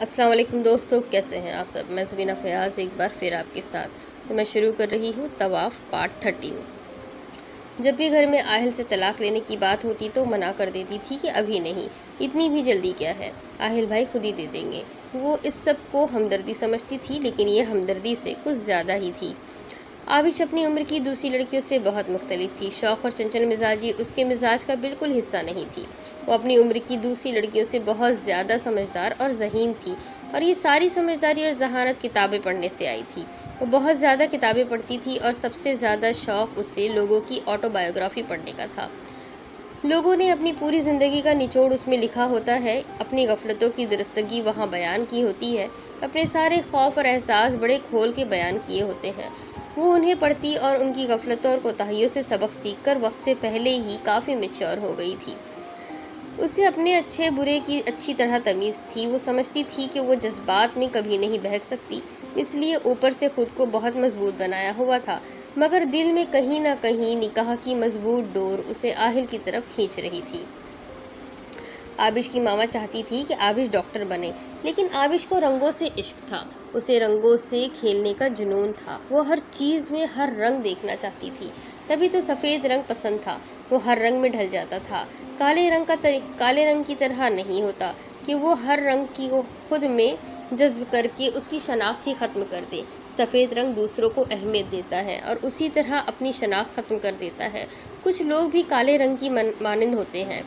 अस्सलाम वालेकुम दोस्तों, कैसे हैं आप सब। मैं ज़बीना फ़याज़ एक बार फिर आपके साथ। तो मैं शुरू कर रही हूँ तवाफ़ पार्ट 13। जब भी घर में आहिल से तलाक लेने की बात होती तो मना कर देती थी कि अभी नहीं, इतनी भी जल्दी क्या है, आहिल भाई खुद ही दे देंगे। वो इस सब को हमदर्दी समझती थी, लेकिन ये हमदर्दी से कुछ ज़्यादा ही थी। आबिश अपनी उम्र की दूसरी लड़कियों से बहुत मुख्तलिफ थी। शौक़ और चंचल मिजाजी उसके मिजाज का बिल्कुल हिस्सा नहीं थी। वो अपनी उम्र की दूसरी लड़कियों से बहुत ज़्यादा समझदार और ज़हीन थी, और ये सारी समझदारी और जहानत किताबें पढ़ने से आई थी। वो बहुत ज़्यादा किताबें पढ़ती थी और सबसे ज़्यादा शौक़ उससे लोगों की ऑटोबायोग्राफ़ी पढ़ने का था। लोगों ने अपनी पूरी ज़िंदगी का निचोड़ उसमें लिखा होता है, अपनी गफलतों की दुरुस्तगी वहाँ बयान की होती है, अपने सारे खौफ और एहसास बड़े खोल के बयान किए होते हैं। वो उन्हें पढ़ती और उनकी गफलतों और कोताहियों से सबक सीखकर वक्त से पहले ही काफ़ी मैच्योर हो गई थी। उसे अपने अच्छे बुरे की अच्छी तरह तमीज़ थी। वो समझती थी कि वो जज्बात में कभी नहीं बहक सकती, इसलिए ऊपर से खुद को बहुत मजबूत बनाया हुआ था, मगर दिल में कहीं ना कहीं निकाह की मजबूत डोर उसे आहिल की तरफ खींच रही थी। आबिश की मामा चाहती थी कि आबिश डॉक्टर बने, लेकिन आबिश को रंगों से इश्क था। उसे रंगों से खेलने का जुनून था। वो हर चीज़ में हर रंग देखना चाहती थी, तभी तो सफ़ेद रंग पसंद था। वो हर रंग में ढल जाता था। काले रंग की तरह नहीं होता कि वो हर रंग की को खुद में जज्ब करके उसकी शनाख्त ही ख़त्म कर दे। सफ़ेद रंग दूसरों को अहमियत देता है और उसी तरह अपनी शनाख्त ख़त्म कर देता है। कुछ लोग भी काले रंग की मानंद होते हैं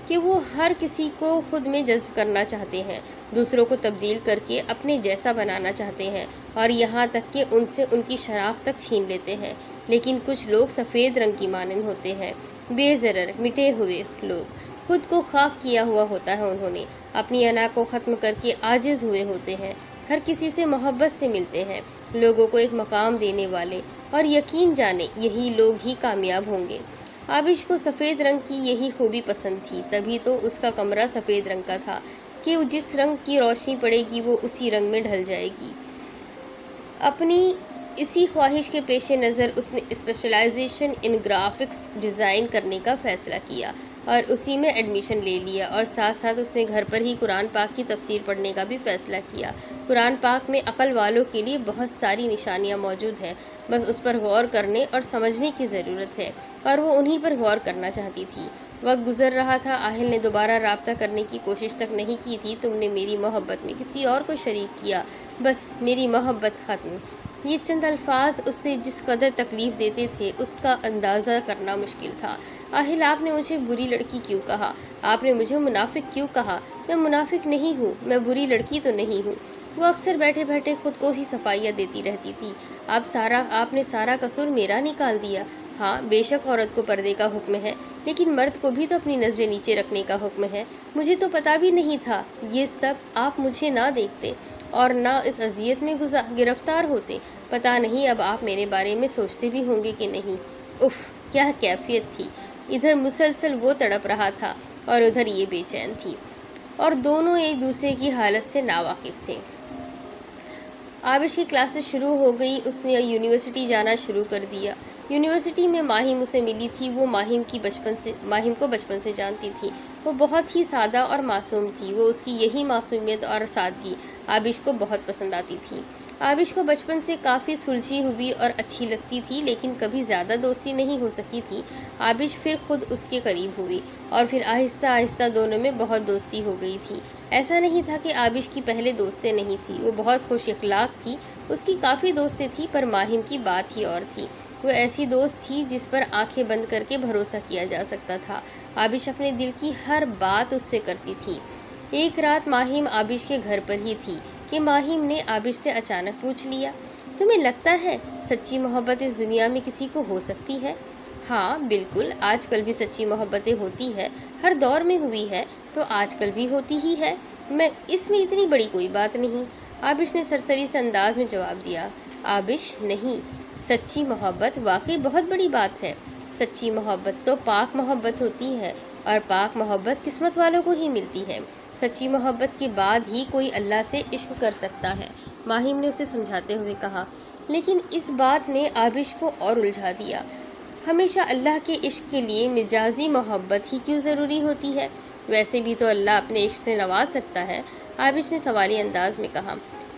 कि वो हर किसी को खुद में जज्ब करना चाहते हैं, दूसरों को तब्दील करके अपने जैसा बनाना चाहते हैं, और यहाँ तक कि उनसे उनकी शनाख्त तक छीन लेते हैं। लेकिन कुछ लोग सफ़ेद रंग की मानंद होते हैं, बेज़रर मिटे हुए लोग। खुद को खाक किया हुआ होता है उन्होंने, अपनी अना को ख़त्म करके आजिज़ हुए होते हैं, हर किसी से मोहब्बत से मिलते हैं, लोगों को एक मकाम देने वाले, और यकीन जाने यही लोग ही कामयाब होंगे। आबिश को सफ़ेद रंग की यही खूबी पसंद थी, तभी तो उसका कमरा सफ़ेद रंग का था कि जिस रंग की रोशनी पड़ेगी वो उसी रंग में ढल जाएगी। अपनी इसी ख्वाहिश के पेश नज़र उसने स्पेशलाइजेशन इन ग्राफिक्स डिज़ाइन करने का फ़ैसला किया और उसी में एडमिशन ले लिया, और साथ साथ उसने घर पर ही कुरान पाक की तफसीर पढ़ने का भी फ़ैसला किया। कुरान पाक में अक़ल वालों के लिए बहुत सारी निशानियाँ मौजूद हैं, बस उस पर गौर करने और समझने की ज़रूरत है, और वो उन्हीं पर गौर करना चाहती थी। वक्त गुजर रहा था, आहिल ने दोबारा राब्ता करने की कोशिश तक नहीं की थी। तुमने मेरी मोहब्बत में किसी और को शरीक किया, बस मेरी मोहब्बत ख़त्म। ये चंद अल्फाज उससे जिस कदर तकलीफ़ देते थे उसका अंदाज़ा करना मुश्किल था। आहिल, आपने मुझे बुरी लड़की क्यों कहा? आपने मुझे मुनाफिक क्यों कहा? मैं मुनाफिक नहीं हूँ, मैं बुरी लड़की तो नहीं हूँ। वो अक्सर बैठे बैठे खुद को ही सफाइयाँ देती रहती थी। आपने सारा कसूर मेरा निकाल दिया। हाँ, बेशक औरत को पर्दे का हुक्म है, लेकिन मर्द को भी तो अपनी नज़रें नीचे रखने का हुक्म है। मुझे तो पता भी नहीं था ये सब। आप मुझे ना देखते और ना इस अजियत में गिरफ्तार होते। पता नहीं अब आप मेरे बारे में सोचते भी होंगे कि नहीं। उफ़, क्या कैफियत थी। इधर मुसलसल वो तड़प रहा था और उधर ये बेचैन थी, और दोनों एक दूसरे की हालत से नावाकिफ़ थे। आबिश की क्लासेस शुरू हो गई। उसने यूनिवर्सिटी जाना शुरू कर दिया। यूनिवर्सिटी में माहिम उसे मिली थी। वो माहिम को बचपन से जानती थी। वो बहुत ही सादा और मासूम थी। वो उसकी यही मासूमियत और सादगी आबिश को बहुत पसंद आती थी। आबिश को बचपन से काफ़ी सुलझी हुई और अच्छी लगती थी, लेकिन कभी ज़्यादा दोस्ती नहीं हो सकी थी। आबिश फिर खुद उसके करीब हुई और फिर आहिस्ता आहिस्ता दोनों में बहुत दोस्ती हो गई थी। ऐसा नहीं था कि आबिश की पहले दोस्तें नहीं थी। वो बहुत खुश इखलाक थी। उसकी काफ़ी दोस्तें थी, पर माहिम की बात ही और थी। वो ऐसी दोस्त थी जिस पर आंखें बंद करके भरोसा किया जा सकता था। आबिश अपने दिल की हर बात उससे करती थी। एक रात माहिम आबिश के घर पर ही थी कि माहिम ने आबिश से अचानक पूछ लिया, तुम्हें लगता है सच्ची मोहब्बत इस दुनिया में किसी को हो सकती है? हाँ बिल्कुल, आजकल भी सच्ची मोहब्बतें होती है, हर दौर में हुई है तो आजकल भी होती ही है। मैं इसमें इतनी बड़ी कोई बात नहीं, आबिश ने सरसरी से अंदाज में जवाब दिया। आबिश, नहीं, सच्ची मोहब्बत वाकई बहुत बड़ी बात है। सच्ची मोहब्बत तो पाक मोहब्बत होती है, और पाक मोहब्बत किस्मत वालों को ही मिलती है। सच्ची मोहब्बत के बाद ही कोई अल्लाह से इश्क कर सकता है, माहिम ने उसे समझाते हुए कहा। लेकिन इस बात ने आबिश को और उलझा दिया। हमेशा अल्लाह के इश्क के लिए मिजाजी मोहब्बत ही क्यों ज़रूरी होती है? वैसे भी तो अल्लाह अपने इश्क से नवाज सकता है। आबिश ने सवाली अंदाज में कहा।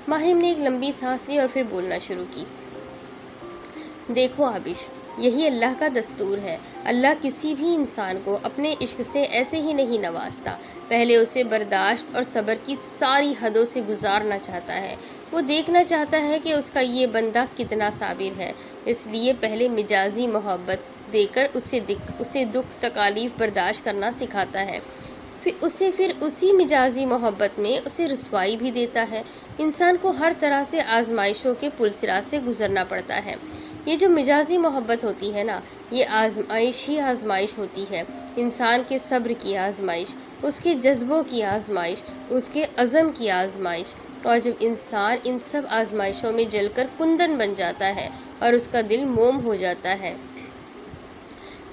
माहिम ने एक लंबी सांस ली और फिर बोलना शुरू की। देखो आबिश, यही अल्लाह का दस्तूर है। अल्लाह किसी भी इंसान को अपने इश्क से ऐसे ही नहीं नवाजता। पहले उसे बर्दाश्त और सब्र की सारी हदों से गुजारना चाहता है। वो देखना चाहता है कि उसका ये बंदा कितना साबिर है। इसलिए पहले मिजाजी मोहब्बत देकर उसे दुख तकालीफ बर्दाश्त करना सिखाता है। फिर उसी मिजाजी मोहब्बत में उसे रुसवाई भी देता है। इंसान को हर तरह से आजमाइशों के पुलसिरात से गुजरना पड़ता है। ये जो मिजाजी मोहब्बत होती है ना, ये आजमाइश ही आजमाइश होती है। इंसान के सब्र की आजमाइश, उसके जज्बों की आजमाइश, उसके अज़म की आजमाइश। और जब इंसान इन सब आजमाइशों में जलकर कुंदन बन जाता है और उसका दिल मोम हो जाता है,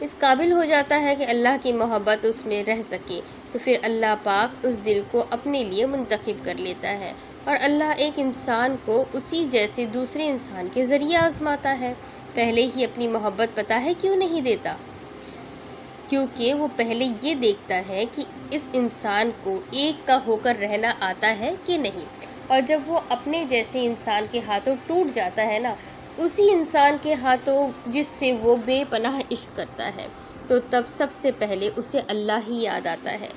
इस काबिल हो जाता है कि अल्लाह की मोहब्बत उसमें रह सके, तो फिर अल्लाह पाक उस दिल को अपने लिए मुंतखब कर लेता है और अल्लाह एक इंसान को उसी जैसे दूसरे इंसान के ज़रिए आजमाता है। पहले ही अपनी मोहब्बत पता है क्यों नहीं देता? क्योंकि वो पहले ये देखता है कि इस इंसान को एक का होकर रहना आता है कि नहीं। और जब वो अपने जैसे इंसान के हाथों टूट जाता है ना, उसी इंसान के हाथों जिससे वो बेपनाह इश्क करता है, तो तब सबसे पहले उसे अल्लाह ही याद आता है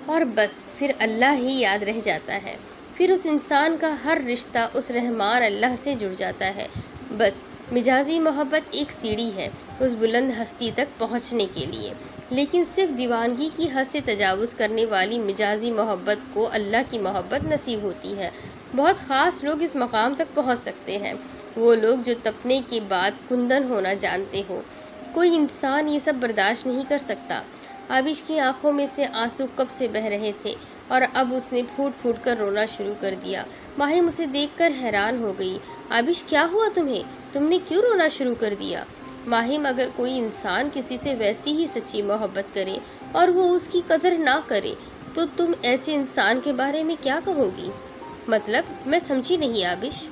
और बस फिर अल्लाह ही याद रह जाता है। फिर उस इंसान का हर रिश्ता उस रहमान अल्लाह से जुड़ जाता है। बस मिजाजी मोहब्बत एक सीढ़ी है उस बुलंद हस्ती तक पहुंचने के लिए, लेकिन सिर्फ दीवानगी की हद से तजावुज़ करने वाली मिजाजी मोहब्बत को अल्लाह की मोहब्बत नसीब होती है। बहुत ख़ास लोग इस मकाम तक पहुंच सकते हैं, वो लोग जो तपने के बाद कुंदन होना जानते हो। कोई इंसान ये सब बर्दाश्त नहीं कर सकता। आबिश की आंखों में से आंसू कब से बह रहे थे और अब उसने फूट फूट कर रोना शुरू कर दिया। माहिम उसे देखकर हैरान हो गई। आबिश, क्या हुआ तुम्हें? तुमने क्यों रोना शुरू कर दिया? माहिम, अगर कोई इंसान किसी से वैसी ही सच्ची मोहब्बत करे और वो उसकी कदर ना करे, तो तुम ऐसे इंसान के बारे में क्या कहोगी? मतलब, मैं समझी नहीं आबिश।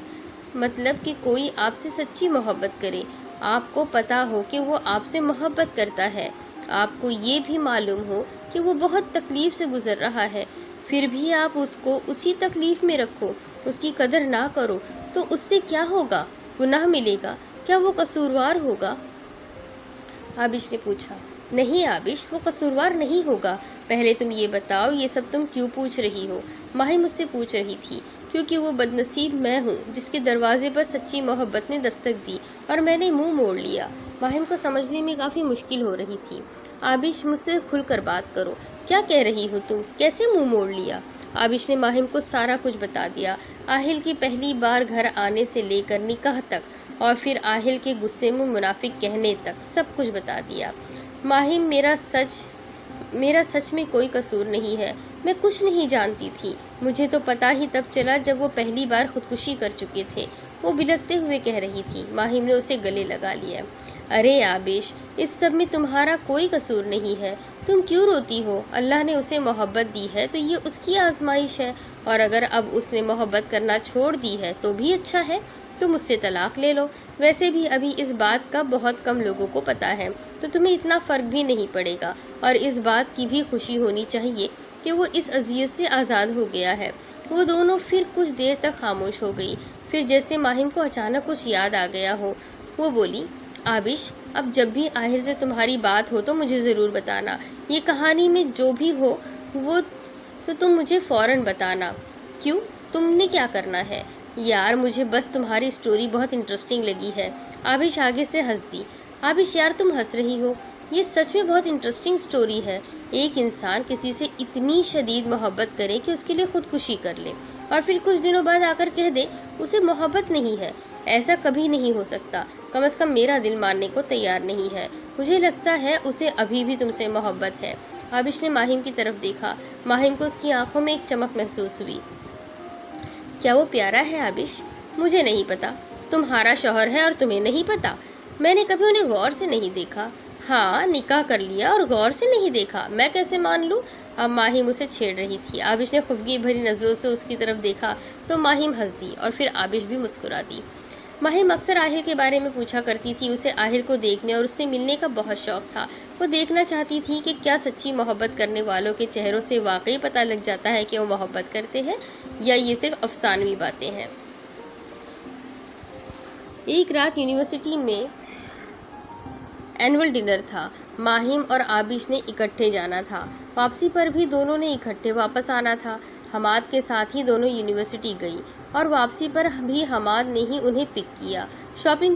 मतलब कि कोई आपसे सच्ची मोहब्बत करे, आपको पता हो कि वो आपसे मोहब्बत करता है, आपको ये भी मालूम हो कि वो बहुत तकलीफ़ से गुज़र रहा है, फिर भी आप उसको उसी तकलीफ़ में रखो, उसकी कदर ना करो, तो उससे क्या होगा? गुनाह मिलेगा? क्या वो कसूरवार होगा? आबिश ने पूछा। नहीं आबिश, वो कसूरवार नहीं होगा। पहले तुम ये बताओ, ये सब तुम क्यों पूछ रही हो? माहिम मुझसे पूछ रही थी क्योंकि वो बदनसीब मैं हूँ जिसके दरवाजे पर सच्ची मोहब्बत ने दस्तक दी और मैंने मुंह मोड़ लिया। माहिम को समझने में काफ़ी मुश्किल हो रही थी। आबिश, मुझसे खुलकर बात करो, क्या कह रही हो तुम? कैसे मुंह मोड़ लिया? आबिश ने माहिम को सारा कुछ बता दिया। आहिल की पहली बार घर आने से लेकर निकाह तक और फिर आहिल के गुस्से में मुनाफिक कहने तक सब कुछ बता दिया। माहिम, मेरा सच में कोई कसूर नहीं है। मैं कुछ नहीं जानती थी। मुझे तो पता ही तब चला जब वो पहली बार खुदकुशी कर चुके थे, वो बिलखते हुए कह रही थी। माहिम ने उसे गले लगा लिया। अरे आबिश, इस सब में तुम्हारा कोई कसूर नहीं है, तुम क्यों रोती हो? अल्लाह ने उसे मोहब्बत दी है तो ये उसकी आजमाइश है, और अगर अब उसने मोहब्बत करना छोड़ दी है तो भी अच्छा है, तुम उससे तलाक ले लो। वैसे भी अभी इस बात का बहुत कम लोगों को पता है, तो तुम्हें इतना फ़र्क भी नहीं पड़ेगा, और इस बात की भी खुशी होनी चाहिए कि वो इस अजियत से आज़ाद हो गया है। वो दोनों फिर कुछ देर तक खामोश हो गई। फिर जैसे माहिम को अचानक कुछ याद आ गया हो, वो बोली, आबिश, अब जब भी आहिल से तुम्हारी बात हो तो मुझे ज़रूर बताना। ये कहानी में जो भी हो वो तो तुम मुझे फ़ौरन बताना। क्यों? तुमने क्या करना है? यार, मुझे बस तुम्हारी स्टोरी बहुत इंटरेस्टिंग लगी है। आबिश आगे से हंस दी। आबिश, यार तुम हंस रही हो, ये सच में बहुत इंटरेस्टिंग स्टोरी है। एक इंसान किसी से इतनी शदीद मोहब्बत करे कि उसके लिए खुदकुशी कर ले और फिर कुछ दिनों बाद आकर कह दे उसे मोहब्बत नहीं है। ऐसा कभी नहीं हो सकता। कम से कम मेरा दिल मानने को तैयार नहीं है। मुझे लगता है उसे अभी भी तुमसे मोहब्बत है। आबिश ने माहिम की तरफ देखा। माहिम को उसकी आंखों में एक चमक महसूस हुई। क्या वो प्यारा है आबिश? मुझे नहीं पता। तुम्हारा शौहर है और तुम्हें नहीं पता? मैंने कभी उन्हें गौर से नहीं देखा। हाँ, निकाह कर लिया और गौर से नहीं देखा, मैं कैसे मान लूँ? अब माहिम उसे छेड़ रही थी। आबिश ने खुफगी भरी नज़रों से उसकी तरफ देखा तो माहिम हंस दी और फिर आबिश भी मुस्कुरा दी। माहिम अक्सर आहिल के बारे में पूछा करती थी। उसे आहिल को देखने और उससे मिलने का बहुत शौक था। वो देखना चाहती थी कि क्या सच्ची मोहब्बत करने वालों के चेहरों से वाकई पता लग जाता है कि वो मोहब्बत करते हैं या ये सिर्फ अफसानवी बातें हैं। एक रात यूनिवर्सिटी में एनुअल डिनर था। माहिम और आबिश ने इकट्ठे जाना था। वापसी पर भी दोनों ने इकट्ठे वापस आना था। हमाद के साथ ही दोनों यूनिवर्सिटी गई और वापसी पर भी हमाद ने ही उन्हें पिक किया। शॉपिंग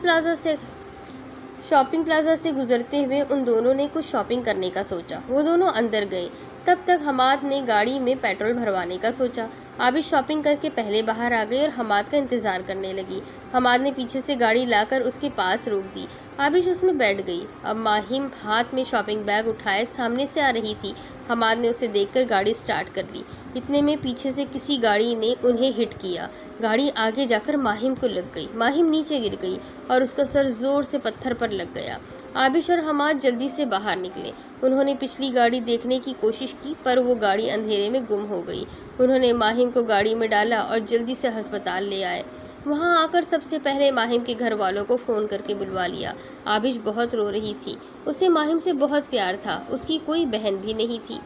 प्लाजा से गुजरते हुए उन दोनों ने कुछ शॉपिंग करने का सोचा। वो दोनों अंदर गए। तब तक हमाद ने गाड़ी में पेट्रोल भरवाने का सोचा। आबिश शॉपिंग करके पहले बाहर आ गई और हमाद का इंतजार करने लगी। हमाद ने पीछे से गाड़ी लाकर उसके पास रोक दी। आबिश उसमें बैठ गई। अब माहिम हाथ में शॉपिंग बैग उठाए सामने से आ रही थी। हमाद ने उसे देखकर गाड़ी स्टार्ट कर ली। इतने में पीछे से किसी गाड़ी ने उन्हें हिट किया। गाड़ी आगे जाकर माहिम को लग गई। माहिम नीचे गिर गई और उसका सर जोर से पत्थर पर लग गया। आबिश और हमाद जल्दी से बाहर निकले। उन्होंने पिछली गाड़ी देखने की कोशिश की पर वो गाड़ी अंधेरे में गुम हो गई। उन्होंने माहिम को गाड़ी में डाला और जल्दी से अस्पताल ले आए। वहां आकर सबसे पहले माहिम के घर वालों को फ़ोन करके बुलवा लिया। आबिश बहुत रो रही थी। उसे माहिम से बहुत प्यार था। उसकी कोई बहन भी नहीं थी,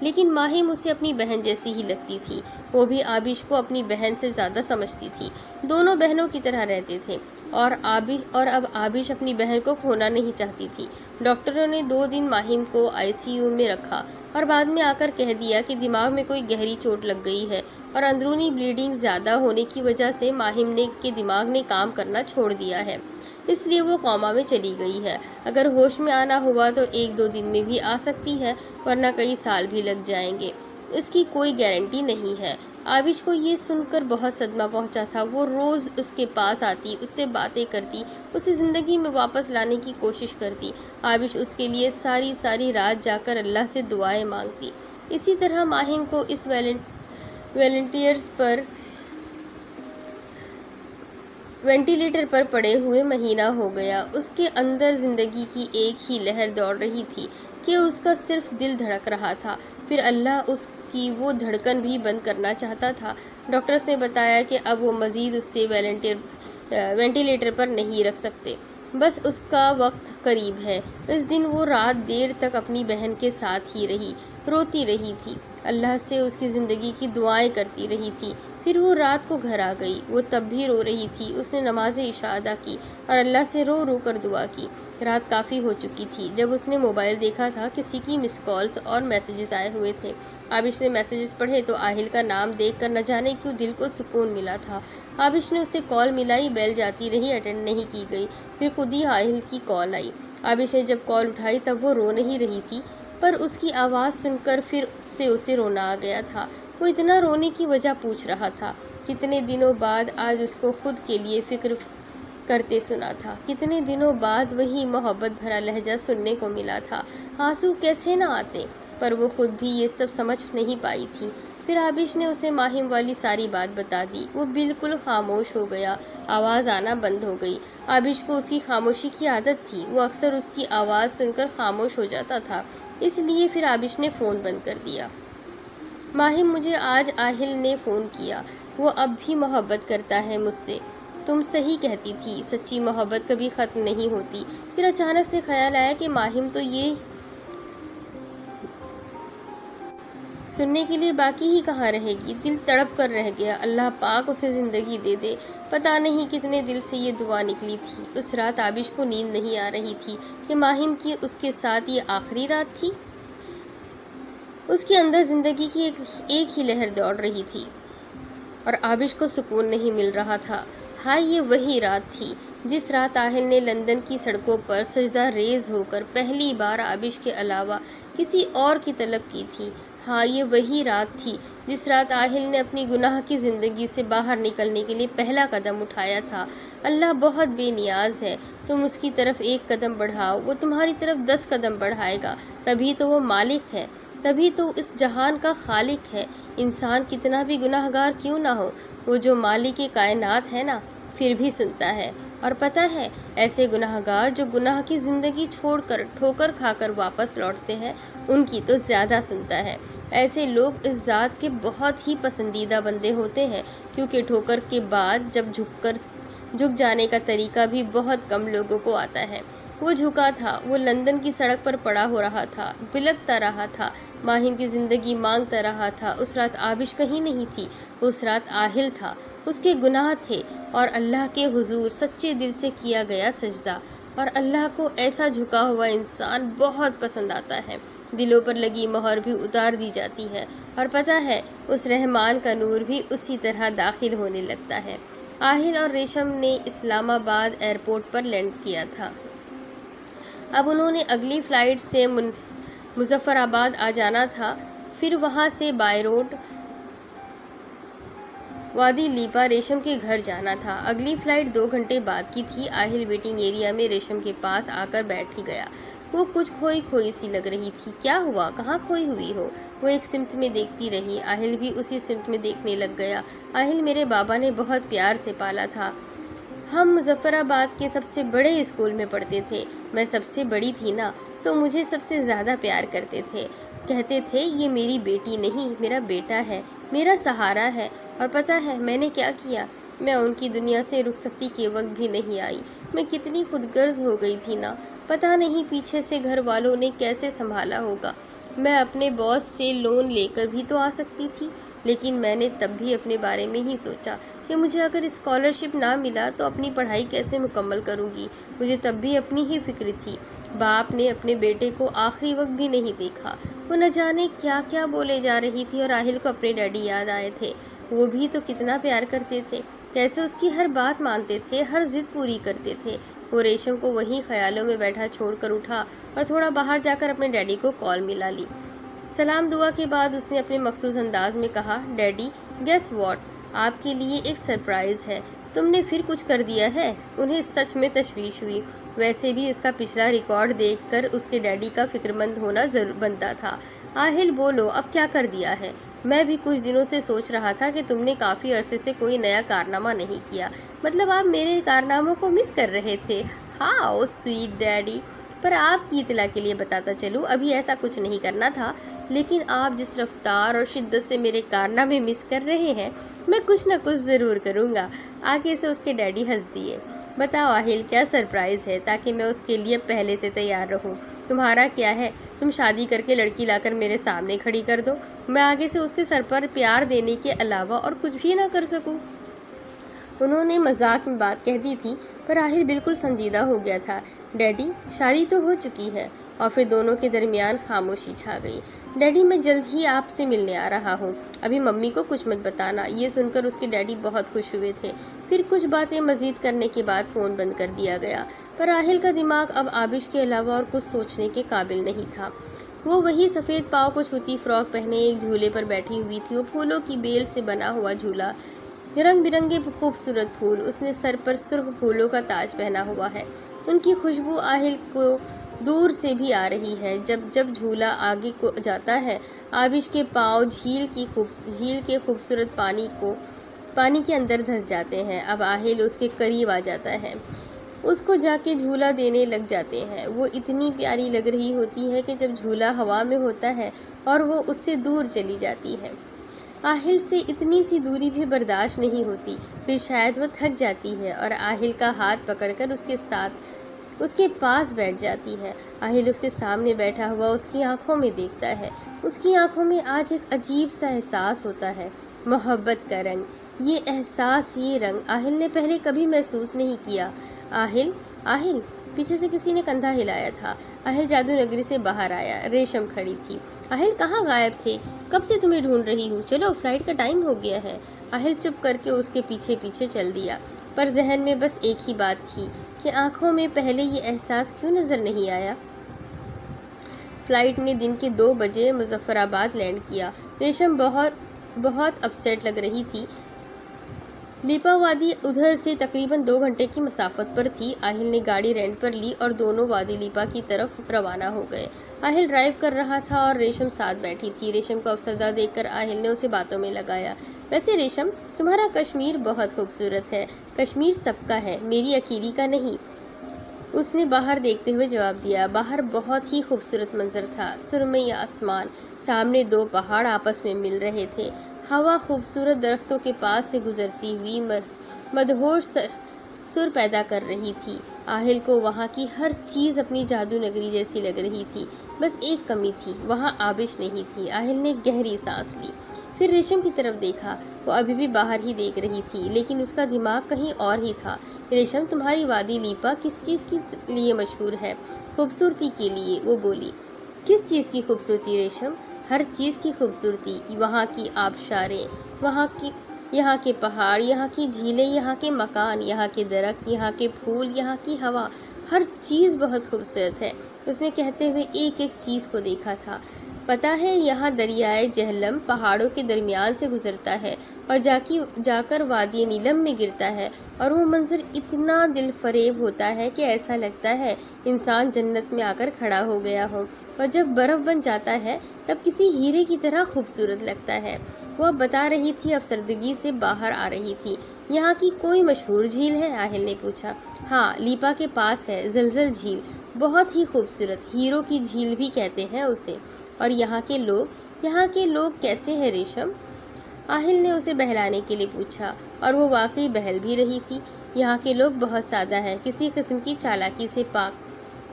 लेकिन माहिम उसे अपनी बहन जैसी ही लगती थी। वो भी आबिश को अपनी बहन से ज़्यादा समझती थी। दोनों बहनों की तरह रहते थे और अब आबिश अपनी बहन को खोना नहीं चाहती थी। डॉक्टरों ने 2 दिन माहिम को आईसीयू में रखा और बाद में आकर कह दिया कि दिमाग में कोई गहरी चोट लग गई है और अंदरूनी ब्लीडिंग ज़्यादा होने की वजह से माहिम के दिमाग ने काम करना छोड़ दिया है, इसलिए वो कोमा में चली गई है। अगर होश में आना हुआ तो 1-2 दिन में भी आ सकती है, वरना कई साल भी लग जाएंगे। इसकी कोई गारंटी नहीं है। आबिश को ये सुनकर बहुत सदमा पहुंचा था। वो रोज़ उसके पास आती, उससे बातें करती, उसे ज़िंदगी में वापस लाने की कोशिश करती। आबिश उसके लिए सारी सारी रात जाकर अल्लाह से दुआएं मांगती। इसी तरह माहिम को इस वेंटिलेटर पर पड़े हुए महीना हो गया। उसके अंदर ज़िंदगी की एक ही लहर दौड़ रही थी कि उसका सिर्फ दिल धड़क रहा था। फिर अल्लाह उसकी वो धड़कन भी बंद करना चाहता था। डॉक्टर्स ने बताया कि अब वो मज़ीद उससे वेंटिलेटर पर नहीं रख सकते, बस उसका वक्त करीब है। इस दिन वो रात देर तक अपनी बहन के साथ ही रही, रोती रही थी, अल्लाह से उसकी ज़िंदगी की दुआएं करती रही थी। फिर वो रात को घर आ गई। वो तब भी रो रही थी। उसने नमाज इशा अदा की और अल्लाह से रो रो कर दुआ की। रात काफ़ी हो चुकी थी। जब उसने मोबाइल देखा था, किसी की मिस कॉल्स और मैसेजेस आए हुए थे। आबिश ने मैसेजेस पढ़े तो आहिल का नाम देखकर न जाने क्यों दिल को सुकून मिला था। आबिश ने उसे कॉल मिलाई, बेल जाती रही, अटेंड नहीं की गई। फिर खुद ही आहिल की कॉल आई। आबिश ने जब कॉल उठाई तब वो रो नहीं रही थी, पर उसकी आवाज़ सुनकर फिर से उसे रोना आ गया था। वो इतना रोने की वजह पूछ रहा था। कितने दिनों बाद आज उसको खुद के लिए फ़िक्र करते सुना था। कितने दिनों बाद वही मोहब्बत भरा लहजा सुनने को मिला था। आंसू कैसे ना आते, पर वो खुद भी ये सब समझ नहीं पाई थी। फिर आबिश ने उसे माहिम वाली सारी बात बता दी। वो बिल्कुल खामोश हो गया, आवाज़ आना बंद हो गई। आबिश को उसकी खामोशी की आदत थी। वो अक्सर उसकी आवाज़ सुनकर खामोश हो जाता था, इसलिए फिर आबिश ने फ़ोन बंद कर दिया। माहिम, मुझे आज आहिल ने फ़ोन किया। वो अब भी मोहब्बत करता है मुझसे। तुम सही कहती थी, सच्ची मोहब्बत कभी ख़त्म नहीं होती। फिर अचानक से ख्याल आया कि माहिम तो ये सुनने के लिए बाकी ही कहाँ रहेगी। दिल तड़प कर रह गया। अल्लाह पाक उसे ज़िंदगी दे दे। पता नहीं कितने दिल से ये दुआ निकली थी। उस रात आबिश को नींद नहीं आ रही थी कि माहिम की उसके साथ ये आखिरी रात थी। उसके अंदर ज़िंदगी की एक ही लहर दौड़ रही थी और आबिश को सुकून नहीं मिल रहा था। हाँ, ये वही रात थी जिस रात आहिल ने लंदन की सड़कों पर सजदा रेज़ होकर पहली बार आबिश के अलावा किसी और की तलब की थी। हाँ, ये वही रात थी जिस रात आहिल ने अपनी गुनाह की ज़िंदगी से बाहर निकलने के लिए पहला कदम उठाया था। अल्लाह बहुत बेनियाज है। तुम उसकी तरफ 1 कदम बढ़ाओ, वो तुम्हारी तरफ 10 कदम बढ़ाएगा। तभी तो वो मालिक है, तभी तो इस जहान का खालिक है। इंसान कितना भी गुनाहगार क्यों ना हो, वो जो मालिक कायनात है ना, फिर भी सुनता है। और पता है, ऐसे गुनाहगार जो गुनाह की ज़िंदगी छोड़कर ठोकर खाकर वापस लौटते हैं, उनकी तो ज़्यादा सुनता है। ऐसे लोग इस ज़ात के बहुत ही पसंदीदा बंदे होते हैं, क्योंकि ठोकर के बाद जब झुककर झुक जाने का तरीका भी बहुत कम लोगों को आता है। वो झुका था, वो लंदन की सड़क पर पड़ा हो रहा था, बिलखता रहा था, माहिम की ज़िंदगी मांगता रहा था। उस रात आबिश कहीं नहीं थी, उस रात आहिल था, उसके गुनाह थे और अल्लाह के हुजूर सच्चे दिल से किया गया सजदा। और अल्लाह को ऐसा झुका हुआ इंसान बहुत पसंद आता है। दिलों पर लगी मोहर भी उतार दी जाती है और पता है उस रहमान का नूर भी उसी तरह दाखिल होने लगता है। आहिल और रेशम ने इस्लामाबाद एयरपोर्ट पर लैंड किया था। अब उन्होंने अगली फ़्लाइट से मुजफ्फराबाद आ जाना था, फिर वहाँ से बाय रोड वादी लीपा रेशम के घर जाना था। अगली फ़्लाइट 2 घंटे बाद की थी। आहिल वेटिंग एरिया में रेशम के पास आकर बैठ ही गया। वो कुछ खोई खोई सी लग रही थी। क्या हुआ, कहाँ खोई हुई हो? वो एक सिमत में देखती रही। आहिल भी उसी सिमत में देखने लग गया। आहिल मेरे बाबा ने बहुत प्यार से पाला था। हम मुजफ्फराबाद के सबसे बड़े स्कूल में पढ़ते थे। मैं सबसे बड़ी थी ना, तो मुझे सबसे ज़्यादा प्यार करते थे। कहते थे ये मेरी बेटी नहीं, मेरा बेटा है, मेरा सहारा है। और पता है मैंने क्या किया? मैं उनकी दुनिया से रुखसती के वक्त भी नहीं आई। मैं कितनी खुदगर्ज हो गई थी ना। पता नहीं पीछे से घर वालों ने कैसे संभाला होगा। मैं अपने बॉस से लोन लेकर भी तो आ सकती थी, लेकिन मैंने तब भी अपने बारे में ही सोचा कि मुझे अगर स्कॉलरशिप ना मिला तो अपनी पढ़ाई कैसे मुकम्मल करूँगी। मुझे तब भी अपनी ही फिक्र थी। बाप ने अपने बेटे को आखिरी वक्त भी नहीं देखा। वो न जाने क्या क्या बोले जा रही थी और आहिल को अपने डैडी याद आए थे। वो भी तो कितना प्यार करते थे, कैसे उसकी हर बात मानते थे, हर जिद पूरी करते थे। वो रेशम को वहीं ख्यालों में बैठा छोड़कर उठा और थोड़ा बाहर जाकर अपने डैडी को कॉल मिला ली। सलाम दुआ के बाद उसने अपने मखसूस अंदाज में कहा, डैडी गेस व्हाट, आपके लिए एक सरप्राइज़ है। तुमने फिर कुछ कर दिया है। उन्हें सच में तशवीश हुई। वैसे भी इसका पिछला रिकॉर्ड देखकर उसके डैडी का फिक्रमंद होना जरूर बनता था। आहिल बोलो, अब क्या कर दिया है? मैं भी कुछ दिनों से सोच रहा था कि तुमने काफ़ी अरसे से कोई नया कारनामा नहीं किया। मतलब आप मेरे कारनामों को मिस कर रहे थे। हाँ ओ स्वीट डैडी, पर आपकी इतला के लिए बताता चलूँ, अभी ऐसा कुछ नहीं करना था, लेकिन आप जिस रफ्तार और शिद्दत से मेरे कारनामे मिस कर रहे हैं, मैं कुछ न कुछ ज़रूर करूँगा। आगे से उसके डैडी हंस दिए। बताओ आहिल, क्या सरप्राइज़ है, ताकि मैं उसके लिए पहले से तैयार रहूँ। तुम्हारा क्या है, तुम शादी करके लड़की लाकर मेरे सामने खड़ी कर दो, मैं आगे से उसके सर पर प्यार देने के अलावा और कुछ भी ना कर सकूँ। उन्होंने मजाक में बात कह दी थी, पर आहिल बिल्कुल संजीदा हो गया था। डैडी, शादी तो हो चुकी है। और फिर दोनों के दरमियान खामोशी छा गई। डैडी, मैं जल्द ही आपसे मिलने आ रहा हूँ, अभी मम्मी को कुछ मत बताना। ये सुनकर उसके डैडी बहुत खुश हुए थे। फिर कुछ बातें मज़ीद करने के बाद फ़ोन बंद कर दिया गया। पर आहिल का दिमाग अब आबिश के अलावा और कुछ सोचने के काबिल नहीं था। वो वही सफ़ेद पाँव को छूती फ्रॉक पहने एक झूले पर बैठी हुई थी। वो फूलों की बेल से बना हुआ झूला, रंग बिरंगे खूबसूरत फूल, उसने सर पर सुर्ख फूलों का ताज पहना हुआ है। उनकी खुशबू आहिल को दूर से भी आ रही है। जब जब झूला आगे को जाता है, आबिश के पाँव झील के खूबसूरत पानी के अंदर धंस जाते हैं। अब आहिल उसके करीब आ जाता है, उसको जाके झूला देने लग जाते हैं। वो इतनी प्यारी लग रही होती है कि जब झूला हवा में होता है और वो उससे दूर चली जाती है। आहिल से इतनी सी दूरी भी बर्दाश्त नहीं होती। फिर शायद वो थक जाती है और आहिल का हाथ पकड़कर उसके पास बैठ जाती है। आहिल उसके सामने बैठा हुआ उसकी आंखों में देखता है। उसकी आंखों में आज एक अजीब सा एहसास होता है, मोहब्बत का रंग। ये एहसास, ये रंग आहिल ने पहले कभी महसूस नहीं किया। आहिल, आहिल, पीछे से किसी ने कंधा हिलाया था। आहिल जादू नगरी से बाहर आया। रेशम खड़ी थी। आहिल, कहाँ गायब थे? कब से तुम्हें ढूंढ रही हूँ, चलो फ्लाइट का टाइम हो गया है। आहिल चुप करके उसके पीछे पीछे चल दिया, पर जहन में बस एक ही बात थी कि आंखों में पहले ये एहसास क्यों नज़र नहीं आया। फ्लाइट ने दिन के 2 बजे मुजफ्फराबाद लैंड किया। रेशम बहुत अपसेट लग रही थी। लीपा वादी उधर से तकरीबन 2 घंटे की मसाफत पर थी। आहिल ने गाड़ी रेंट पर ली और दोनों वादी लीपा की तरफ रवाना हो गए। आहिल ड्राइव कर रहा था और रेशम साथ बैठी थी। रेशम को अफसरदा देखकर आहिल ने उसे बातों में लगाया। वैसे रेशम, तुम्हारा कश्मीर बहुत खूबसूरत है। कश्मीर सबका है, मेरी अकेली का नहीं, उसने बाहर देखते हुए जवाब दिया। बाहर बहुत ही खूबसूरत मंजर था। सुरमई आसमान, सामने 2 पहाड़ आपस में मिल रहे थे। हवा खूबसूरत दरख्तों के पास से गुजरती हुई मदहोश सुर पैदा कर रही थी। आहिल को वहाँ की हर चीज़ अपनी जादू नगरी जैसी लग रही थी। बस एक कमी थी, वहाँ आबिश नहीं थी। आहिल ने गहरी सांस ली, फिर रेशम की तरफ देखा। वो अभी भी बाहर ही देख रही थी, लेकिन उसका दिमाग कहीं और ही था। रेशम, तुम्हारी वादी लीपा किस चीज़ के लिए मशहूर है? खूबसूरती के लिए, वो बोली। किस चीज़ की खूबसूरती रेशम? हर चीज़ की खूबसूरती। वहाँ की आबशारें, यहाँ के पहाड़, यहाँ की झीलें, यहाँ के मकान, यहाँ के दरख्त, यहाँ के फूल, यहाँ की हवा, हर चीज़ बहुत खूबसूरत है। उसने कहते हुए एक एक चीज़ को देखा था। पता है, यहाँ दरियाए जहलम पहाड़ों के दरमियान से गुजरता है और जाकर वादी नीलम में गिरता है, और वो मंजर इतना दिल फरेब होता है कि ऐसा लगता है इंसान जन्नत में आकर खड़ा हो गया हो, और जब बर्फ़ बन जाता है तब किसी हीरे की तरह खूबसूरत लगता है। वो अब बता रही थी, अब सर्दगी से बाहर आ रही थी। यहाँ की कोई मशहूर झील है? आहिल ने पूछा। हाँ, लीपा के पास है जलजल झील, बहुत ही खूबसूरत, हीरो की झील भी कहते हैं उसे। और यहाँ के लोग कैसे हैं रेशम? आहिल ने उसे बहलाने के लिए पूछा, और वो वाकई बहल भी रही थी। यहाँ के लोग बहुत सादा हैं, किसी किस्म की चालाकी से पाक,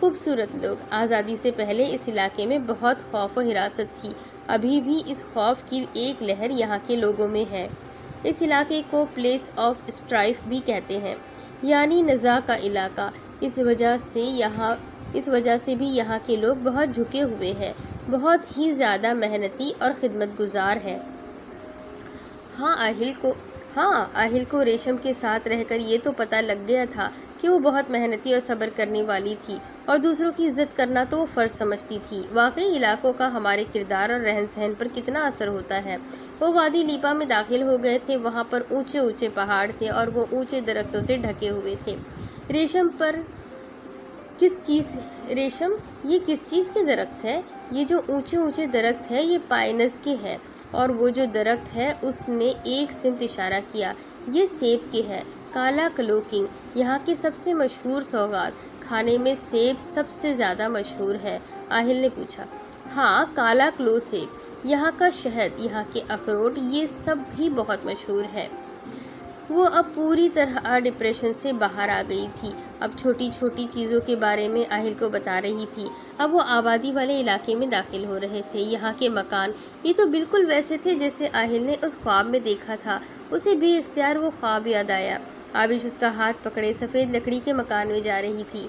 खूबसूरत लोग। आज़ादी से पहले इस इलाके में बहुत खौफ और हिरासत थी। अभी भी इस खौफ की एक लहर यहाँ के लोगों में है। इस इलाके को प्लेस ऑफ स्ट्राइफ भी कहते हैं, यानी नज़ा का इलाका। इस वजह से भी यहाँ के लोग बहुत झुके हुए हैं, बहुत ही ज़्यादा मेहनती और खिदमतगुजार है। हाँ, आहिल को रेशम के साथ रहकर ये तो पता लग गया था कि वो बहुत मेहनती और सब्र करने वाली थी, और दूसरों की इज्जत करना तो वो फ़र्ज़ समझती थी। वाकई इलाकों का हमारे किरदार और रहन सहन पर कितना असर होता है। वो वादी लीपा में दाखिल हो गए थे। वहाँ पर ऊंचे ऊंचे पहाड़ थे और वो ऊंचे दरख्तों से ढके हुए थे। रेशम, ये किस चीज़ के दरख्त है? ये जो ऊंचे ऊंचे दरख्त है, ये पाइनस के हैं, और वो जो दरख्त है, उसने एक सिमत इशारा किया, ये सेब के है। काला कलोकिंग यहाँ की सबसे मशहूर सौगात, खाने में सेब सबसे ज़्यादा मशहूर है। आहिल ने पूछा। हाँ, काला क्लो सेब, यहाँ का शहद, यहाँ के अखरोट, ये सब भी बहुत मशहूर है। वो अब पूरी तरह डिप्रेशन से बाहर आ गई थी। अब छोटी छोटी चीज़ों के बारे में आहिल को बता रही थी। अब वो आबादी वाले इलाके में दाखिल हो रहे थे। यहाँ के मकान ये तो बिल्कुल वैसे थे जैसे आहिल ने उस ख्वाब में देखा था। उसे बेइख्तियार वो ख्वाब याद आया। आबिश उसका हाथ पकड़े सफ़ेद लकड़ी के मकान में जा रही थी।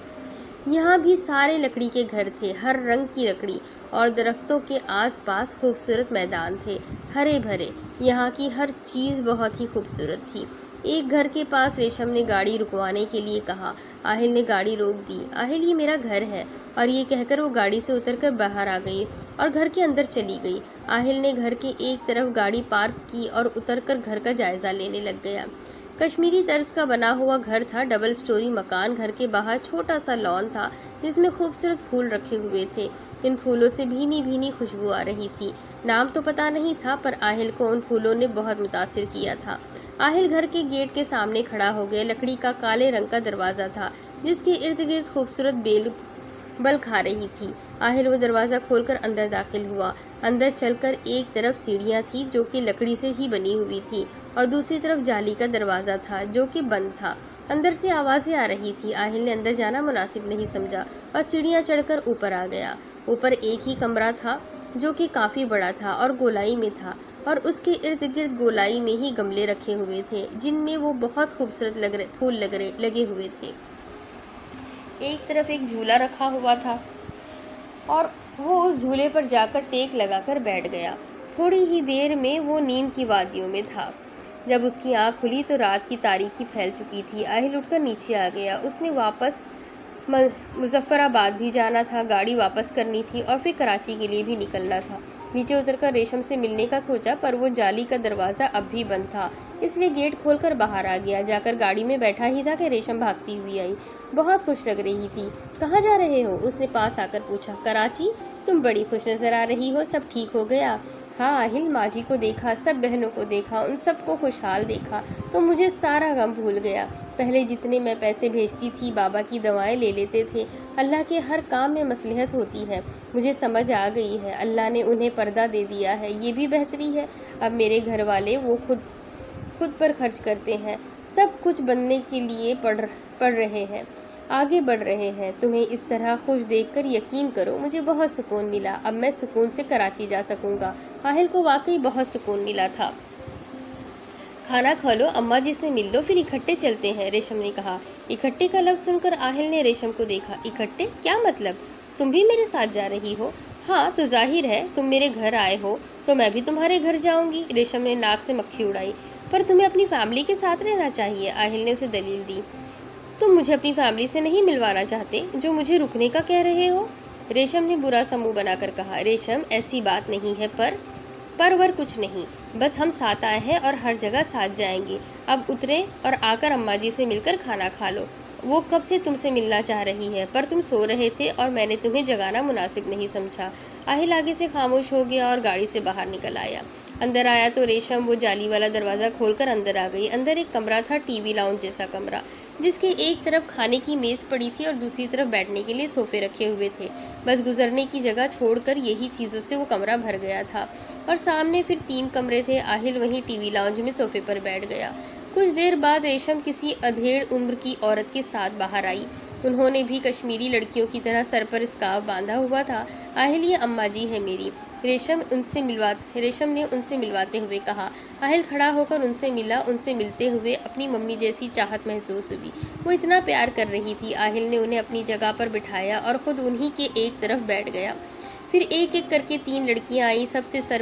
यहाँ भी सारे लकड़ी के घर थे, हर रंग की लकड़ी, और दरख्तों के आसपास खूबसूरत मैदान थे, हरे भरे। यहाँ की हर चीज़ बहुत ही खूबसूरत थी। एक घर के पास रेशम ने गाड़ी रुकवाने के लिए कहा। आहिल ने गाड़ी रोक दी। आहिल, ये मेरा घर है, और ये कहकर वो गाड़ी से उतरकर बाहर आ गई और घर के अंदर चली गई। आहिल ने घर के एक तरफ गाड़ी पार्क की और उतरकर घर का जायज़ा लेने लग गया। कश्मीरी तर्ज का बना हुआ घर था, डबल स्टोरी मकान। घर के बाहर छोटा सा लॉन था जिसमें खूबसूरत फूल रखे हुए थे। इन फूलों से भीनी भीनी खुशबू आ रही थी। नाम तो पता नहीं था, पर आहिल को उन फूलों ने बहुत मुतासिर किया था। आहिल घर के गेट के सामने खड़ा हो गया। लकड़ी का काले रंग का दरवाज़ा था जिसके इर्द गिर्द खूबसूरत बेल बल खा रही थी। आहिल वो दरवाज़ा खोलकर अंदर दाखिल हुआ। अंदर चलकर एक तरफ सीढ़ियाँ थी जो कि लकड़ी से ही बनी हुई थी, और दूसरी तरफ जाली का दरवाज़ा था जो कि बंद था। अंदर से आवाज़ें आ रही थी। आहिल ने अंदर जाना मुनासिब नहीं समझा और सीढ़ियाँ चढ़कर ऊपर आ गया। ऊपर एक ही कमरा था जो कि काफ़ी बड़ा था और गोलाई में था, और उसके इर्द गिर्द गोलाई में ही गमले रखे हुए थे जिनमें वो बहुत खूबसूरत फूल लगे हुए थे। एक तरफ एक झूला रखा हुआ था और वो उस झूले पर जाकर टेक लगाकर बैठ गया। थोड़ी ही देर में वो नींद की वादियों में था। जब उसकी आंख खुली तो रात की तारीकी फैल चुकी थी। आहिल उठकर नीचे आ गया। उसने वापस मुजफ्फराबाद भी जाना था, गाड़ी वापस करनी थी और फिर कराची के लिए भी निकलना था। नीचे उतरकर रेशम से मिलने का सोचा, पर वो जाली का दरवाज़ा अब भी बंद था, इसलिए गेट खोलकर बाहर आ गया। जाकर गाड़ी में बैठा ही था कि रेशम भागती हुई आई। बहुत खुश लग रही थी। कहाँ जा रहे हो? उसने पास आकर पूछा। कराची। तुम बड़ी खुश नज़र आ रही हो, सब ठीक हो गया? हाँ आहिल, माजी को देखा, सब बहनों को देखा, उन सबको खुशहाल देखा तो मुझे सारा गम भूल गया। पहले जितने मैं पैसे भेजती थी बाबा की दवाएं ले लेते थे। अल्लाह के हर काम में मसलहत होती है, मुझे समझ आ गई है। अल्लाह ने उन्हें पर्दा दे दिया है, ये भी बेहतरी है। अब मेरे घर वाले वो खुद पर खर्च करते हैं, सब कुछ बनने के लिए पढ़ रहे हैं, आगे बढ़ रहे हैं। तुम्हें इस तरह खुश देखकर यकीन करो मुझे बहुत सुकून मिला। अब मैं सुकून से कराची जा सकूंगा। आहिल को वाकई बहुत सुकून मिला था। खाना खा लो, अम्मा जी से मिल लो, फिर इकट्ठे चलते हैं, रेशम ने कहा। इकट्ठे का लफ्ज़ सुनकर आहिल ने रेशम को देखा। इकट्ठे क्या मतलब? तुम भी मेरे साथ जा रही हो? हाँ तो जाहिर है, तुम मेरे घर आए हो तो मैं भी तुम्हारे घर जाऊंगी। रेशम ने नाक से मक्खी उड़ाई। पर तुम्हें अपनी फैमिली के साथ रहना चाहिए, आहिल ने उसे दलील दी। तुम मुझे अपनी फैमिली से नहीं मिलवाना चाहते जो मुझे रुकने का कह रहे हो? रेशम ने बुरा सा मुंह बनाकर कहा। रेशम ऐसी बात नहीं है, पर कुछ नहीं, बस हम साथ आए हैं और हर जगह साथ जाएंगे। अब उतरे और आकर अम्मा जी से मिलकर खाना खा लो। वो कब से तुमसे मिलना चाह रही है, पर तुम सो रहे थे और मैंने तुम्हें जगाना मुनासिब नहीं समझा। आहिल आगे से खामोश हो गया और गाड़ी से बाहर निकल आया। अंदर आया तो रेशम वो जाली वाला दरवाज़ा खोलकर अंदर आ गई। अंदर एक कमरा था, टीवी लाउंज जैसा कमरा, जिसके एक तरफ खाने की मेज़ पड़ी थी और दूसरी तरफ बैठने के लिए सोफे रखे हुए थे। बस गुजरने की जगह छोड़कर यही चीज़ों से वो कमरा भर गया था। और सामने फिर 3 कमरे थे। आहिल वहीं टीवी लाउंज में सोफे पर बैठ गया। कुछ देर बाद रेशम किसी अधेड़ उम्र की औरत के साथ बाहर आई। उन्होंने भी कश्मीरी लड़कियों की तरह सर पर स्कार्फ बांधा हुआ था। आहिल, ये अम्मा जी है मेरी। रेशम ने उनसे मिलवाते हुए कहा। आहिल खड़ा होकर उनसे मिला। उनसे मिलते हुए अपनी मम्मी जैसी चाहत महसूस हुई। वो इतना प्यार कर रही थी। आहिल ने उन्हें अपनी जगह पर बिठाया और ख़ुद उन्हीं के एक तरफ बैठ गया। फिर एक एक करके 3 लड़कियां आईं। सब ने सर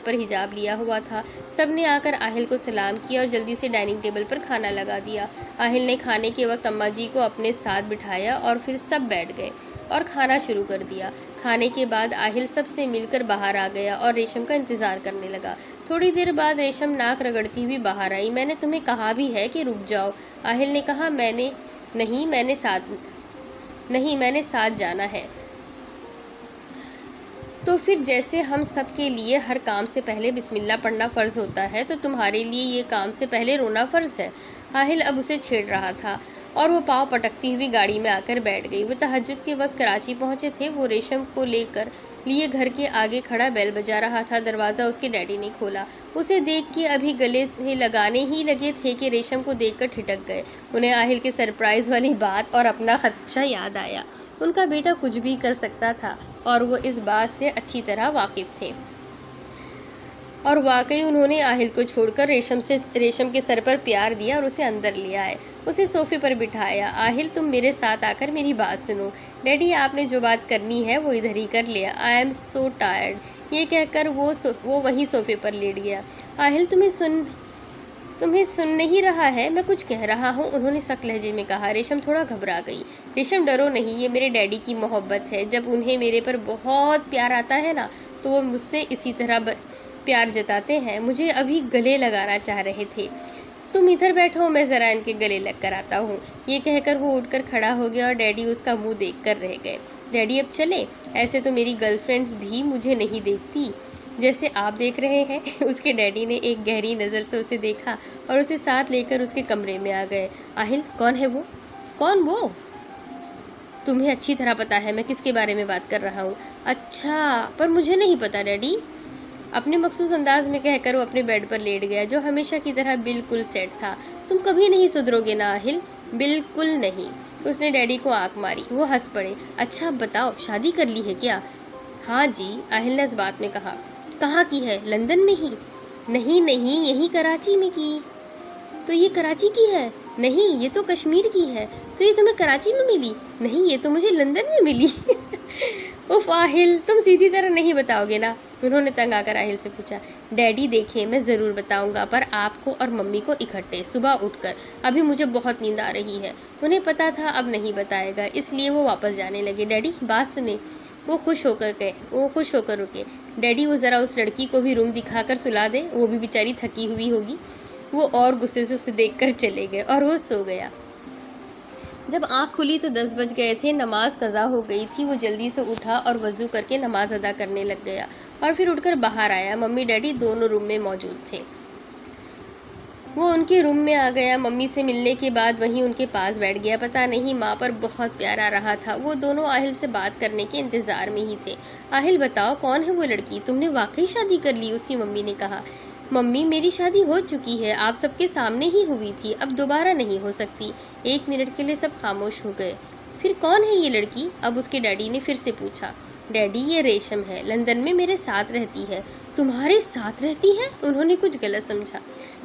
पर हिजाब लिया हुआ था। सब ने आकर आहिल को सलाम किया और जल्दी से डाइनिंग टेबल पर खाना लगा दिया। आहिल ने खाने के वक्त अम्मा जी को अपने साथ बिठाया और फिर सब बैठ गए और खाना शुरू कर दिया। खाने के बाद आहिल सबसे मिलकर बाहर आ गया और रेशम का इंतज़ार करने लगा। थोड़ी देर बाद रेशम नाक रगड़ती हुई बाहर आई। मैंने तुम्हें कहा भी है कि रुक जाओ, आहिल ने कहा। मैंने साथ जाना है। तो फिर जैसे हम सब के लिए हर काम से पहले बिस्मिल्लाह पढ़ना फ़र्ज़ होता है, तो तुम्हारे लिए ये काम से पहले रोना फ़र्ज़ है। आहिल अब उसे छेड़ रहा था और वो पाँव पटकती हुई गाड़ी में आकर बैठ गई। वो तहज्जुद के वक्त कराची पहुंचे थे। वो रेशम को लिए घर के आगे खड़ा बेल बजा रहा था। दरवाज़ा उसके डैडी ने खोला। उसे देख के अभी गले से लगाने ही लगे थे कि रेशम को देखकर ठिठक गए। उन्हें आहिल के सरप्राइज़ वाली बात और अपना खदशा याद आया। उनका बेटा कुछ भी कर सकता था और वो इस बात से अच्छी तरह वाकिफ़ थे। और वाकई उन्होंने आहिल को छोड़कर रेशम के सर पर प्यार दिया और उसे अंदर ले आए। उसे सोफे पर बिठाया। आहिल, तुम मेरे साथ आकर मेरी बात सुनो। डैडी, आपने जो बात करनी है वो इधर ही कर लिया। I am so tired. ये कहकर वो वहीं सोफे पर लेट गया। आहिल, तुम्हें सुन नहीं रहा है, मैं कुछ कह रहा हूँ, उन्होंने सख्त लहजे में कहा। रेशम थोड़ा घबरा गई। रेशम, डरो नहीं, ये मेरे डैडी की मोहब्बत है। जब उन्हें मेरे पर बहुत प्यार आता है ना, तो वो मुझसे इसी तरह प्यार जताते हैं। मुझे अभी गले लगाना चाह रहे थे। तुम इधर बैठो, मैं ज़रा इनके गले लग कर आता हूँ। ये कहकर वो उठकर खड़ा हो गया और डैडी उसका मुंह देख कर रह गए। डैडी, अब चले? ऐसे तो मेरी गर्लफ्रेंड्स भी मुझे नहीं देखती जैसे आप देख रहे हैं। उसके डैडी ने एक गहरी नज़र से उसे देखा और उसे साथ लेकर उसके कमरे में आ गए। आहिल, कौन है वो? कौन वो? तुम्हें अच्छी तरह पता है मैं किसके बारे में बात कर रहा हूँ। अच्छा, पर मुझे नहीं पता डैडी। अपने मखसूस अंदाज में कहकर वो अपने बेड पर लेट गया, जो हमेशा की तरह बिल्कुल सेट था। तुम कभी नहीं सुधरोगे ना आहिल? बिल्कुल नहीं। उसने डैडी को आंख मारी। वो हंस पड़े। अच्छा बताओ, शादी कर ली है क्या? हाँ जी, आहिल ने इस बात में कहा। कहाँ की है? लंदन में ही? नहीं, यही कराची में की। तो ये कराची की है? नहीं, ये तो कश्मीर की है। तो ये तुम्हें कराची में मिली? नहीं, ये तो मुझे लंदन में मिली। उफ आहिल, तुम सीधी तरह नहीं बताओगे ना? उन्होंने तंग आकर आहिल से पूछा। डैडी देखें, मैं ज़रूर बताऊंगा, पर आपको और मम्मी को इकट्ठे सुबह उठकर। अभी मुझे बहुत नींद आ रही है। उन्हें पता था अब नहीं बताएगा, इसलिए वो वापस जाने लगे। डैडी, बात सुने। वो खुश होकर रुके। डैडी, वो ज़रा उस लड़की को भी रूम दिखाकर सुला दे, वो भी बेचारी थकी हुई होगी। वो और गुस्से से उसे देखकर चले गए और वो सो गया। जब आँख खुली तो 10 बज गए थे। नमाज कज़ा हो गई थी। वो जल्दी से उठा और वज़ू करके नमाज अदा करने लग गया और फिर उठकर बाहर आया। मम्मी डैडी दोनों रूम में मौजूद थे। वो उनके रूम में आ गया। मम्मी से मिलने के बाद वहीं उनके पास बैठ गया। पता नहीं माँ पर बहुत प्यार आ रहा था। वो दोनों आहिल से बात करने के इंतज़ार में ही थे। आहिल बताओ कौन है वो लड़की, तुमने वाकई शादी कर ली? उसकी मम्मी ने कहा। मम्मी मेरी शादी हो चुकी है, आप सबके सामने ही हुई थी, अब दोबारा नहीं हो सकती। 1 मिनट के लिए सब खामोश हो गए। फिर कौन है ये लड़की? अब उसके डैडी ने फिर से पूछा। डैडी ये रेशम है, लंदन में मेरे साथ रहती है। तुम्हारे साथ रहती है? उन्होंने कुछ गलत समझा।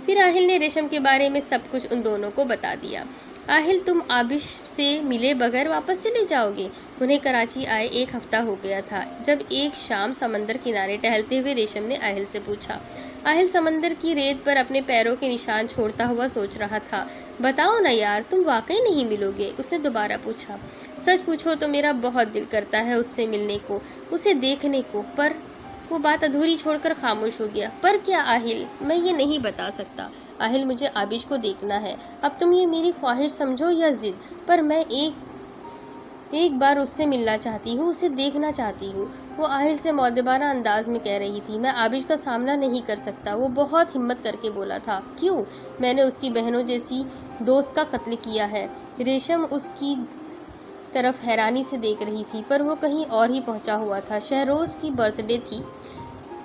फिर आहिल ने रेशम के बारे में सब कुछ उन दोनों को बता दिया। आहिल तुम आबिश से मिले बगैर वापस चले जाओगे? उन्हें कराची आए 1 हफ्ता हो गया था जब एक शाम समंदर किनारे टहलते हुए रेशम ने आहिल से पूछा। आहिल समंदर की रेत पर अपने पैरों के निशान छोड़ता हुआ सोच रहा था। बताओ ना यार, तुम वाकई नहीं मिलोगे? उसने दोबारा पूछा। सच पूछो तो मेरा बहुत दिल करता है उससे मिलने को, उसे देखने को, पर वो बात अधूरी छोड़कर खामोश हो गया। पर क्या आहिल? मैं ये नहीं बता सकता। आहिल मुझे आबिश को देखना है। अब तुम ये मेरी ख्वाहिश समझो या जिद, पर मैं एक बार उससे मिलना चाहती हूँ, उसे देखना चाहती हूँ। वो आहिल से मौदबाना अंदाज में कह रही थी। मैं आबिश का सामना नहीं कर सकता। वो बहुत हिम्मत करके बोला था। क्यों? मैंने उसकी बहनों जैसी दोस्त का कत्ल किया है। रेशम उसकी तरफ हैरानी से देख रही थी, पर वो कहीं और ही पहुंचा हुआ था। शहरोज़ की बर्थडे थी।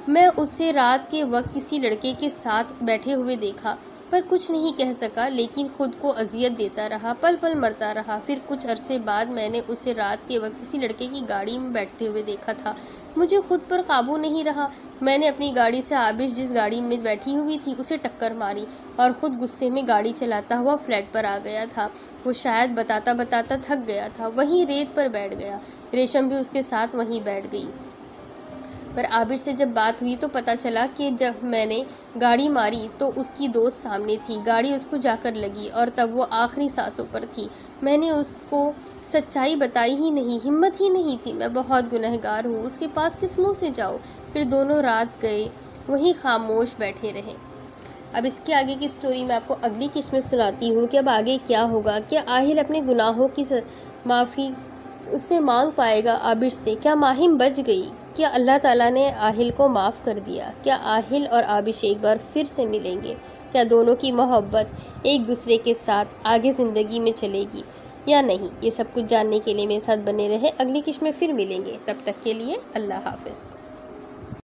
मैं उसे रात के वक्त किसी लड़के के साथ बैठे हुए देखा, पर कुछ नहीं कह सका, लेकिन खुद को अजियत देता रहा, पल पल मरता रहा। फिर कुछ अरसे बाद मैंने उसे रात के वक्त किसी लड़के की गाड़ी में बैठते हुए देखा था। मुझे खुद पर काबू नहीं रहा। मैंने अपनी गाड़ी से आबिश जिस गाड़ी में बैठी हुई थी उसे टक्कर मारी और ख़ुद गुस्से में गाड़ी चलाता हुआ फ्लैट पर आ गया था। वो शायद बताता बताता थक गया था, वहीं रेत पर बैठ गया। रेशम भी उसके साथ वहीं बैठ गई। पर आबिश से जब बात हुई तो पता चला कि जब मैंने गाड़ी मारी तो उसकी दोस्त सामने थी। गाड़ी उसको जाकर लगी और तब वो आखिरी सांसों पर थी। मैंने उसको सच्चाई बताई ही नहीं, हिम्मत ही नहीं थी। मैं बहुत गुनहगार हूँ, उसके पास किस मुँह से जाऊँ? फिर दोनों रात गए, वहीं खामोश बैठे रहे। अब इसके आगे की स्टोरी मैं आपको अगली किस्त में सुनाती हूँ कि अब आगे क्या होगा। क्या आहिल अपने गुनाहों की माफ़ी उससे मांग पाएगा आबिश से? क्या माहिम बच गई? क्या अल्लाह ताला ने आहिल को माफ़ कर दिया? क्या आहिल और आबिश एक बार फिर से मिलेंगे? क्या दोनों की मोहब्बत एक दूसरे के साथ आगे ज़िंदगी में चलेगी या नहीं? ये सब कुछ जानने के लिए मेरे साथ बने रहें। अगली किस्त में फिर मिलेंगे। तब तक के लिए अल्लाह हाफ़िज़।